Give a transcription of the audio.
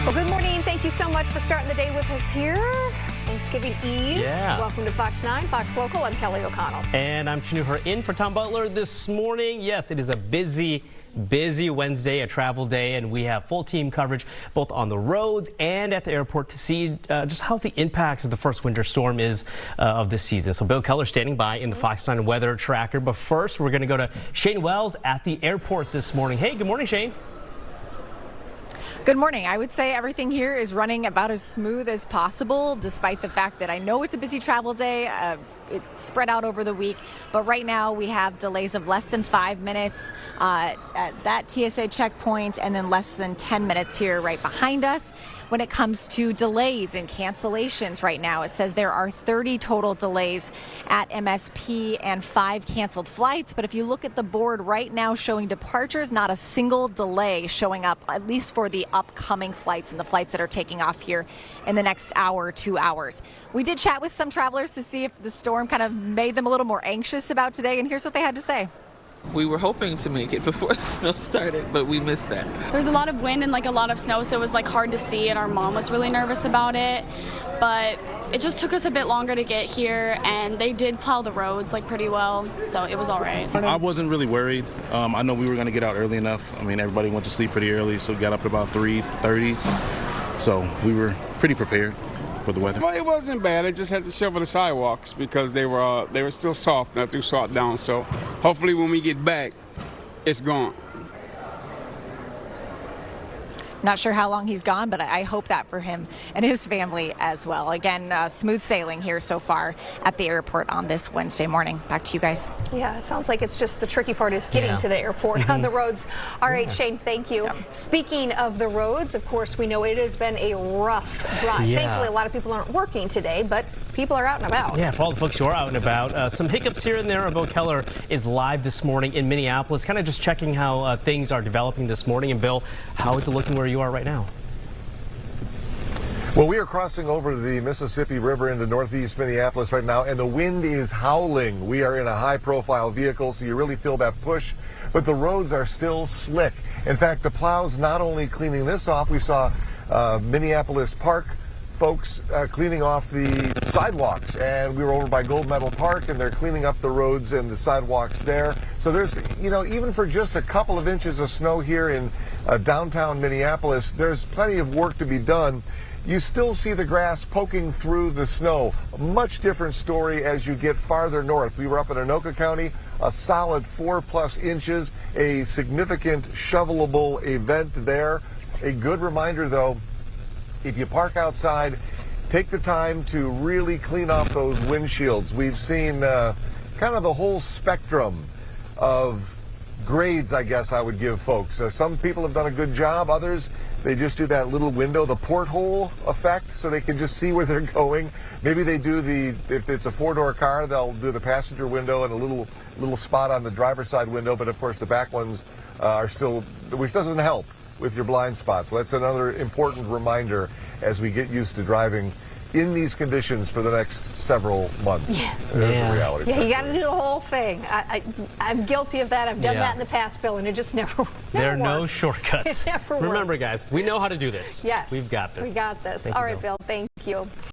Well, good morning. Thank you so much for starting the day with us here. Thanksgiving Eve. Yeah. Welcome to Fox 9, Fox Local. I'm Kelly O'Connell. And I'm Chanuher in for Tom Butler this morning. Yes, it is a busy Wednesday, a travel day, and we have full team coverage both on the roads and at the airport to see just how the impacts of the first winter storm is of this season. So Bill Keller standing by in the Fox 9 weather tracker. But first, we're going to go to Shane Wells at the airport this morning. Hey, good morning, Shane. Good morning. I would say everything here is running about as smooth as possible, despite the fact that I know it's a busy travel day. It's spread out over the week, but right now we have delays of less than 5 minutes at that TSA checkpoint, and then less than 10 minutes here right behind us. When it comes to delays and cancellations right now, it says there are 30 total delays at MSP and 5 canceled flights. But if you look at the board right now showing departures, not a single delay showing up, at least for the upcoming flights and the flights that are taking off here in the next hour or 2 hours. We did chat with some travelers to see if the storm kind of made them a little more anxious about today, and here's what they had to say. We were hoping to make it before the snow started, but we missed that. There's a lot of wind and a lot of snow, so it was hard to see, and our mom was really nervous about it. But it just took us a bit longer to get here, and they did plow the roads pretty well, so it was all right. I wasn't really worried. I know we were going to get out early enough. I mean, everybody went to sleep pretty early, so we got up at about 3:30. So we were pretty prepared for the weather. Well, it wasn't bad. I just had to shovel the sidewalks because they were still soft, and I threw salt down. So hopefully when we get back, it's gone. Not sure how long he's gone, but I hope that for him and his family as well. Again, smooth sailing here so far at the airport on this Wednesday morning. Back to you guys. Yeah, it sounds like it's just the tricky part is getting to the airport on the roads. All right, Shane, thank you. Speaking of the roads, of course, we know it has been a rough drive. Thankfully, a lot of people aren't working today, but people are out and about. Yeah, for all the folks who are out and about, some hiccups here and there. Bill Keller is live this morning in Minneapolis, kind of just checking how things are developing this morning. And Bill, how is it looking where you are right now? Well, we are crossing over the Mississippi River into northeast Minneapolis right now, and the wind is howling. We are in a high-profile vehicle, so you really feel that push, but the roads are still slick. In fact, the plows not only cleaning this off, we saw Minneapolis Park folks cleaning off the sidewalks, and we were over by Gold Medal Park, and they're cleaning up the roads and the sidewalks there. So there's, even for just a couple of inches of snow here in downtown Minneapolis, there's plenty of work to be done. You still see the grass poking through the snow. A much different story as you get farther north. We were up in Anoka County, a solid 4+ inches, a significant shovelable event there. A good reminder, though, if you park outside, take the time to really clean off those windshields. We've seen kind of the whole spectrum of grades, I guess I would give folks. Some people have done a good job. Others, they just do that little window, the porthole effect, so they can just see where they're going. Maybe they do if it's a 4-door car, they'll do the passenger window and a little spot on the driver's side window. But of course, the back ones are still, which doesn't help with your blind spots. So that's another important reminder as we get used to driving in these conditions for the next several months. There's a reality. Yeah, you got to do the whole thing. I'm guilty of that. I've done that in the past, Bill, and it just never There are worked. no shortcuts. It never Remember, worked. guys, we know how to do this. Yes. We've got this. We got this. Thank All you, right, Bill, thank you.